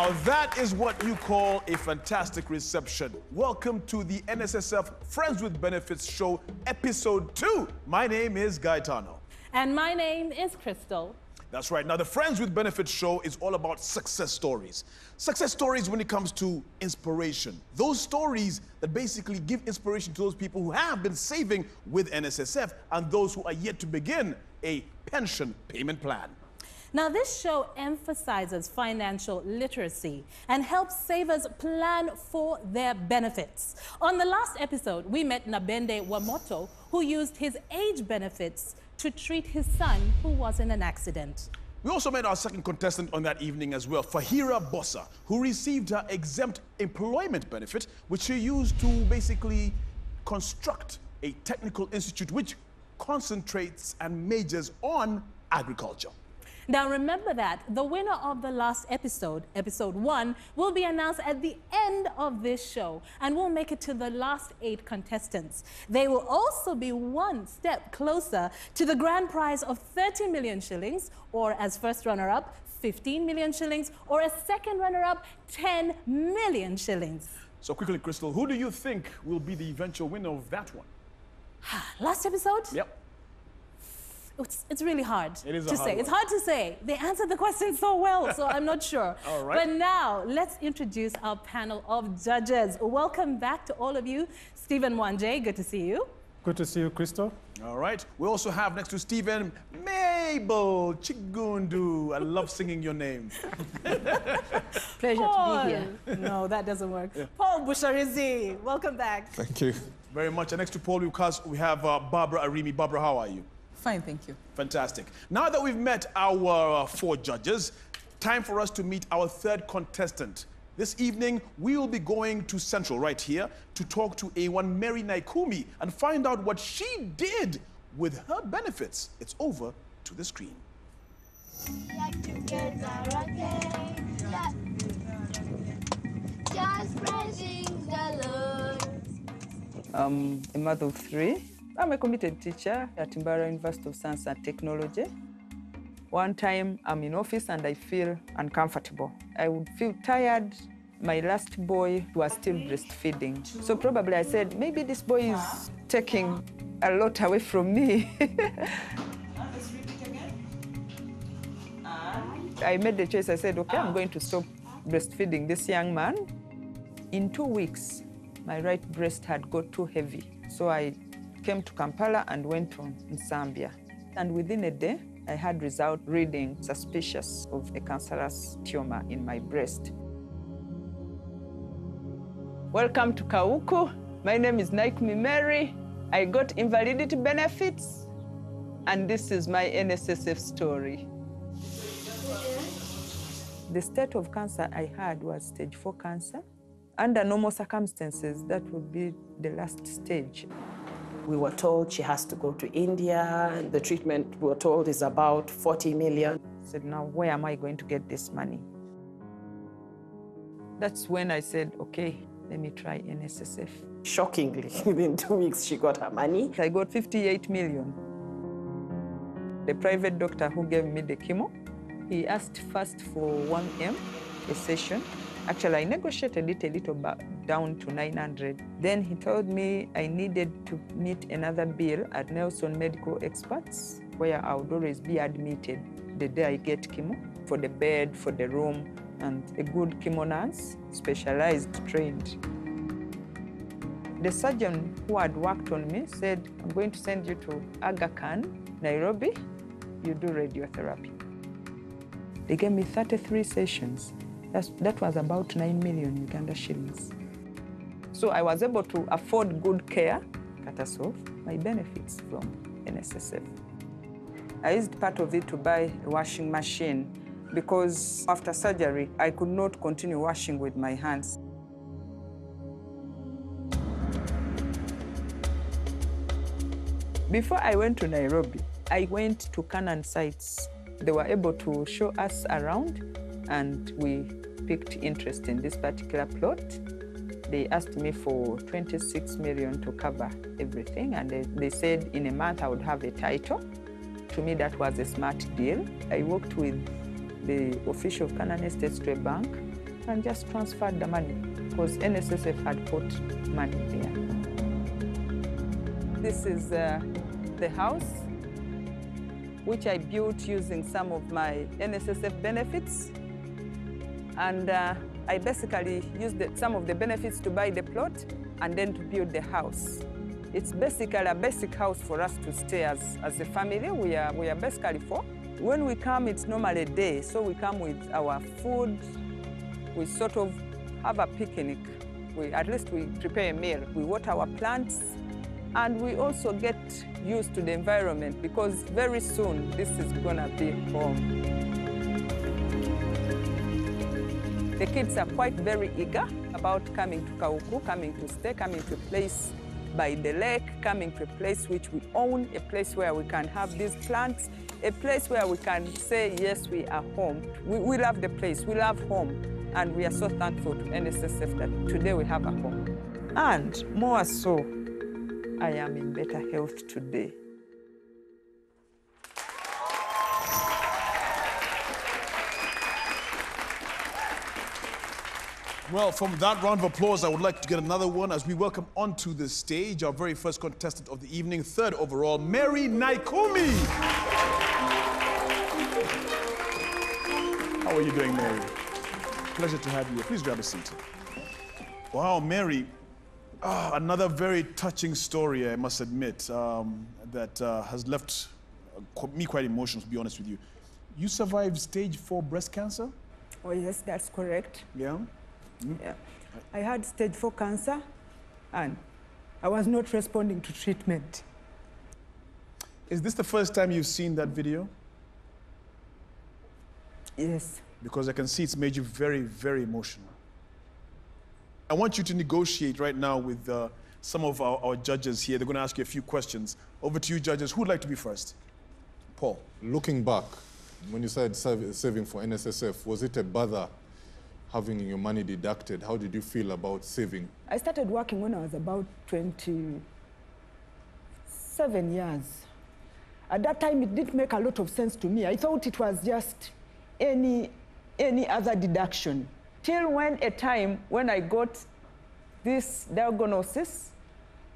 Now that is what you call a fantastic reception. Welcome to the NSSF Friends with Benefits show, episode 2. My name is Gaetano. And my name is Crystal. That's right. Now, the Friends with Benefits show is all about success stories. Success stories when it comes to inspiration. Those stories that basically give inspiration to those people who have been saving with NSSF and those who are yet to begin a pension payment plan. Now, this show emphasizes financial literacy and helps savers plan for their benefits. On the last episode, we met Nabende Wamoto, who used his age benefits to treat his son who was in an accident. We also met our second contestant on that evening as well, Fahira Bossa, who received her exempt employment benefit, which she used to basically construct a technical institute which concentrates and majors on agriculture. Now remember that the winner of the last episode, episode 1, will be announced at the end of this show and will make it to the last 8 contestants. They will also be one step closer to the grand prize of 30 million shillings, or as first runner-up, 15 million shillings, or as second runner-up, 10 million shillings. So quickly, Crystal, who do you think will be the eventual winner of that one? Last episode? Yep. It's really hard to say. It's hard to say. They answered the question so well, so I'm not sure. All right. But now, let's introduce our panel of judges. Welcome back to all of you. Stephen Mwanje, good to see you. Good to see you, Crystal. All right. We also have next to Stephen, Mabel Chigundu. I love singing your name. Pleasure to be here. No, that doesn't work. Yeah. Paul Busharizi, welcome back. Thank you. Very much. And next to Paul, we have Barbara Arimi. Barbara, how are you? Fine, thank you. Fantastic. Now that we've met our 4 judges, time for us to meet our 3rd contestant. This evening, we will be going to Central right here to talk to A1 Mary Naikumi and find out what she did with her benefits. It's over to the screen. I'm a mother of 3. I'm a committed teacher at Mbara University of Science and Technology. One time I'm in office and I feel uncomfortable. I would feel tired. My last boy was still breastfeeding. So probably I said, maybe this boy is taking a lot away from me. I made the choice. I said, okay, I'm going to stop breastfeeding this young man. In 2 weeks, my right breast had got too heavy. So I came to Kampala and went on in Zambia. And within a day, I had result reading suspicious of a cancerous tumor in my breast. Welcome to Kauku. My name is Naikumi Mary. I got invalidity benefits, and this is my NSSF story. The state of cancer I had was stage 4 cancer. Under normal circumstances, that would be the last stage. We were told she has to go to India, and the treatment, we were told, is about 40 million. I said, now where am I going to get this money? That's when I said, okay, let me try NSSF. Shockingly, within 2 weeks, she got her money. I got 58 million. The private doctor who gave me the chemo, he asked first for 1M a session. Actually, I negotiated it a little down to 900. Then he told me I needed to meet another bill at Nelson Medical Experts, where I would always be admitted the day I get chemo, for the bed, for the room, and a good chemo nurse, specialized, trained. The surgeon who had worked on me said, I'm going to send you to Aga Khan, Nairobi. You do radiotherapy. They gave me 33 sessions. That was about 9 million Uganda shillings. So I was able to afford good care, cut us off my benefits from NSSF. I used part of it to buy a washing machine because after surgery, I could not continue washing with my hands. Before I went to Nairobi, I went to Canaan sites. They were able to show us around, and we picked interest in this particular plot. They asked me for 26 million to cover everything, and they said in a month I would have a title. To me, that was a smart deal. I worked with the official of Canaan Estate Bank and just transferred the money because NSSF had put money there. This is the house, which I built using some of my NSSF benefits. And I basically used some of the benefits to buy the plot and then to build the house. It's basically a basic house for us to stay as a family. We are basically four. When we come, it's normally a day, so we come with our food. We sort of have a picnic. At least we prepare a meal. We water our plants, and we also get used to the environment because very soon this is gonna be home. The kids are quite very eager about coming to Kauku, coming to stay, coming to a place by the lake, coming to a place which we own, a place where we can have these plants, a place where we can say, yes, we are home. We love the place, we love home, and we are so thankful to NSSF that today we have a home. And more so, I am in better health today. Well, from that round of applause, I would like to get another one as we welcome onto the stage our very first contestant of the evening, third overall, Mary Naikumi. How are you doing, Mary? Pleasure to have you here. Please grab a seat. Wow, Mary, another very touching story, I must admit, that has left me quite emotional, to be honest with you. You survived stage 4 breast cancer? Oh, yes, that's correct. Yeah? Yeah. I had stage 4 cancer, and I was not responding to treatment. Is this the first time you've seen that video? Yes. Because I can see it's made you very, very emotional. I want you to negotiate right now with some of our judges here. They're going to ask you a few questions. Over to you, judges. Who would like to be first? Paul. Looking back, when you said saving for NSSF, was it a bother having your money deducted? How did you feel about saving? I started working when I was about 27 years. At that time, it didn't make a lot of sense to me. I thought it was just any other deduction. Till a time when I got this diagnosis,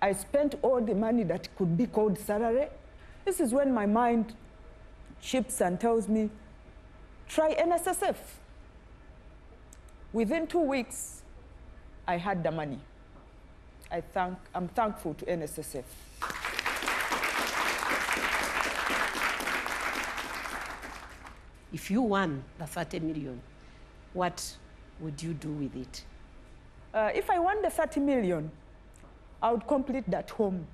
I spent all the money that could be called salary. This is when my mind chips and tells me, try NSSF. Within 2 weeks, I had the money. I'm thankful to NSSF. If you won the 30 million, what would you do with it? If I won the 30 million, I would complete that home,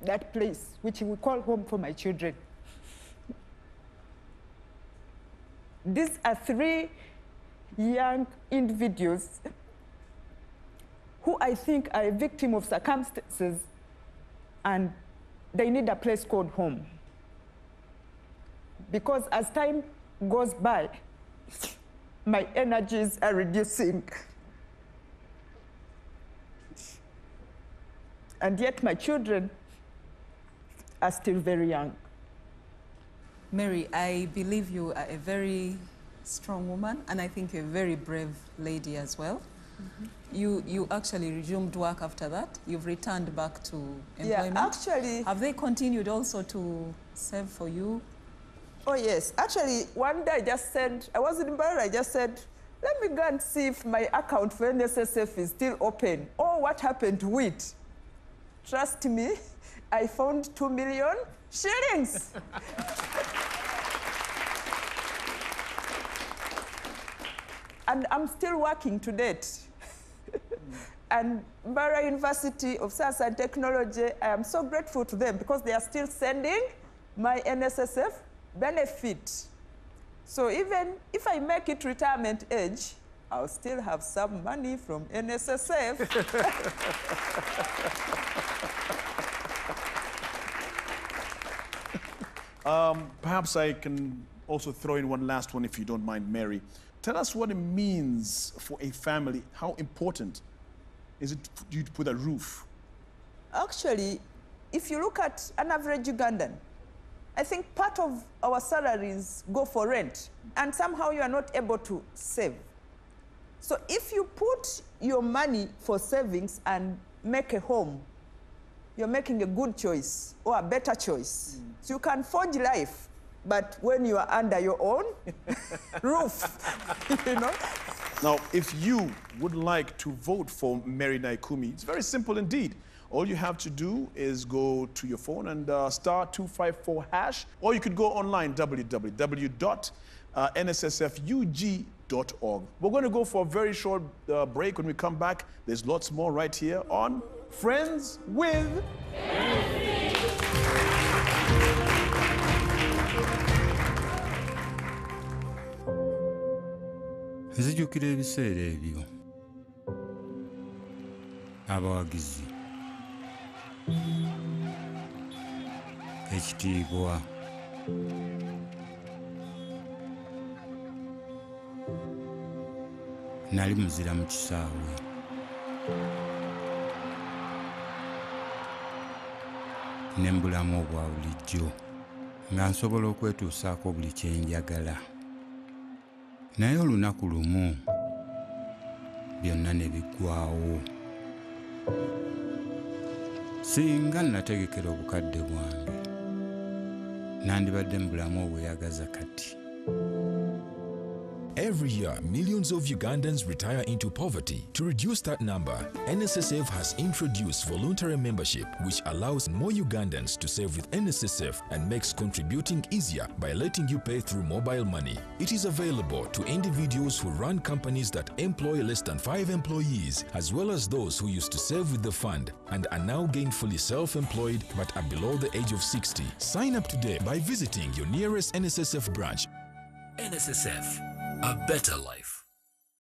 that place, which we call home for my children. These are 3 young individuals who I think are a victim of circumstances, and they need a place called home. Because as time goes by, my energies are reducing. And yet my children are still very young. Mary, I believe you are a very strong woman, and I think you're a very brave lady as well. Mm-hmm. You actually resumed work after that. You've returned back to employment. Yeah, actually. Have they continued also to save for you? Oh, yes. Actually, one day I was in Mary, I just said, let me go and see if my account for NSSF is still open. Oh, what happened to it? Trust me, I found 2 million shillings. And I'm still working to date. And Mbarara University of Science and Technology, I am so grateful to them because they are still sending my NSSF benefit. So even if I make it retirement age, I'll still have some money from NSSF. Perhaps I can also throw in one last one if you don't mind, Mary. Tell us what it means for a family. How important is it for you to put a roof? Actually, if you look at an average Ugandan, I think part of our salaries go for rent, and somehow you are not able to save. So if you put your money for savings and make a home, you're making a good choice or a better choice. So you can forge life, but when you are under your own roof, you know. Now, if you would like to vote for Mary Naikumi, it's very simple indeed. All you have to do is go to your phone and star 254 hash, or you could go online, www.nssfug.org. We're going to go for a very short break. When we come back, there's lots more right here on Friends with... Nzijukira ebiseera ebyo abawagizi ekitiibwa nali muzira mu kisaawe ne mbulamu obwa bulijjo nga nsobola okwetuusaako buli kye njagala. Naye olunaku lumu byonna ne biggwaawo. Singa nategekera obukadde bwange nandibadde mu bulamu obweyagaza kati. Every year, millions of Ugandans retire into poverty. To reduce that number, NSSF has introduced voluntary membership, which allows more Ugandans to save with NSSF and makes contributing easier by letting you pay through mobile money. It is available to individuals who run companies that employ less than 5 employees, as well as those who used to save with the fund and are now gainfully self-employed but are below the age of 60. Sign up today by visiting your nearest NSSF branch. NSSF, a better life.